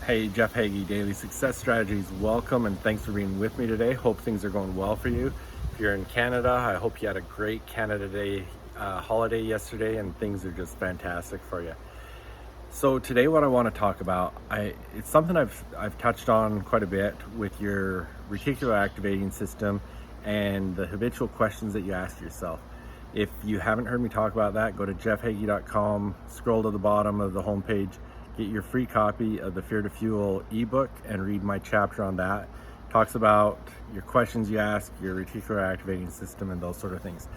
Hey, Jeff Heggie, Daily Success Strategies. Welcome and thanks for being with me today. Hope things are going well for you. If you're in Canada, I hope you had a great Canada Day holiday yesterday and things are just fantastic for you. So today what I want to talk about, it's something I've touched on quite a bit with your reticular activating system and the habitual questions that you ask yourself. If you haven't heard me talk about that, go to jeffhaggie.com, scroll to the bottom of the homepage, get your free copy of the Fear to Fuel ebook and read my chapter on that. Talks about your questions you ask, your reticular activating system, and those sort of things.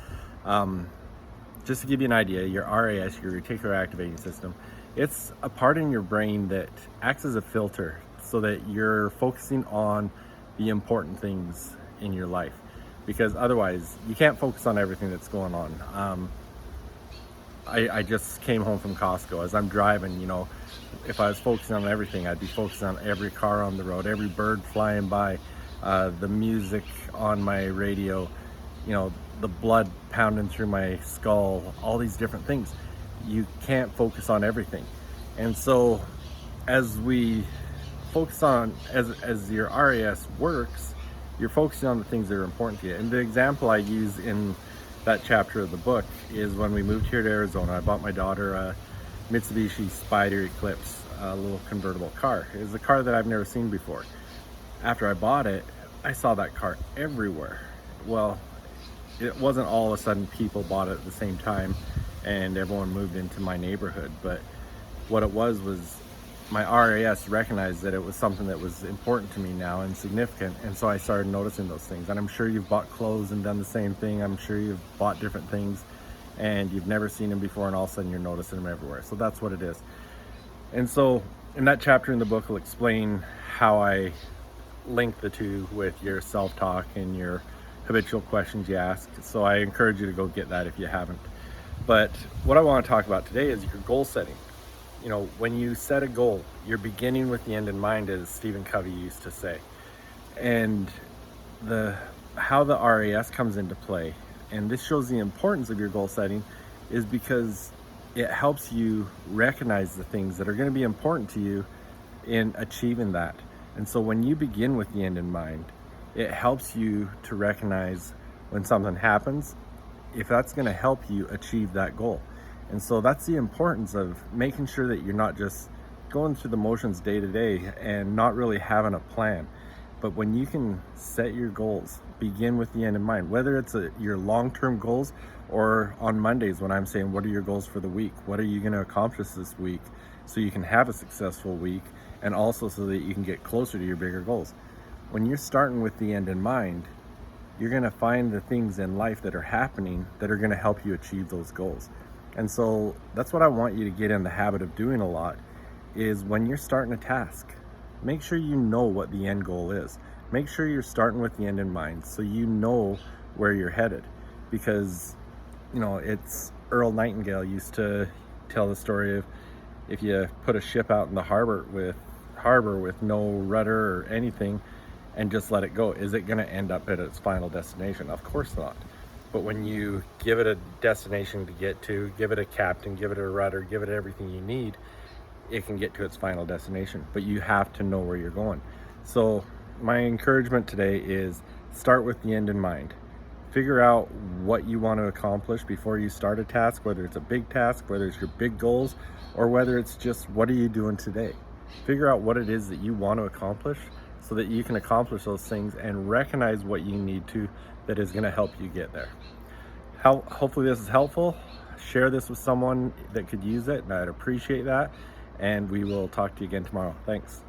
Just to give you an idea, your RAS, your reticular activating system, it's a part in your brain that acts as a filter so that you're focusing on the important things in your life, because otherwise you can't focus on everything that's going on. I just came home from Costco. As I'm driving, if I was focusing on everything, I'd be focusing on every car on the road, every bird flying by, the music on my radio, the blood pounding through my skull, all these different things. You can't focus on everything. And so as we focus on, as your RAS works, you're focusing on the things that are important to you. And the example I use in that chapter of the book is when we moved here to Arizona. I bought my daughter a Mitsubishi Spider Eclipse, a little convertible car. It was a car that I've never seen before. After I bought it, I saw that car everywhere. Well, it wasn't all of a sudden people bought it at the same time and everyone moved into my neighborhood, but what it was my RAS recognized that it was something that was important to me now and significant, and so I started noticing those things. And I'm sure you've bought clothes and done the same thing. I'm sure you've bought different things and you've never seen them before, and all of a sudden you're noticing them everywhere. So that's what it is. And so in that chapter in the book, I'll explain how I link the two with your self-talk and your habitual questions you ask. So I encourage you to go get that if you haven't. But what I want to talk about today is your goal setting. When you set a goal, you're beginning with the end in mind, as Stephen Covey used to say. And how the RAS comes into play, and this shows the importance of your goal setting, is because it helps you recognize the things that are going to be important to you in achieving that. And so when you begin with the end in mind, it helps you to recognize when something happens, if that's going to help you achieve that goal. And so that's the importance of making sure that you're not just going through the motions day to day and not really having a plan. But when you can set your goals, begin with the end in mind, whether it's your long-term goals, or on Mondays when I'm saying, what are your goals for the week? What are you going to accomplish this week so you can have a successful week, and also so that you can get closer to your bigger goals? When you're starting with the end in mind, you're going to find the things in life that are happening that are going to help you achieve those goals. And so that's what I want you to get in the habit of doing a lot, is when you're starting a task, make sure you know what the end goal is. Make sure you're starting with the end in mind so you know where you're headed. Because, it's Earl Nightingale used to tell the story of, if you put a ship out in the harbor with no rudder or anything and just let it go, is it going to end up at its final destination? Of course not. But when you give it a destination to get to, give it a captain, give it a rudder, give it everything you need, it can get to its final destination. But you have to know where you're going. So my encouragement today is start with the end in mind. Figure out what you want to accomplish before you start a task, whether it's a big task, whether it's your big goals, or whether it's just what are you doing today. Figure out what it is that you want to accomplish so that you can accomplish those things and recognize what you need to that is going to help you get there. Hopefully this is helpful. Share this with someone that could use it, and I'd appreciate that. And we will talk to you again tomorrow. Thanks.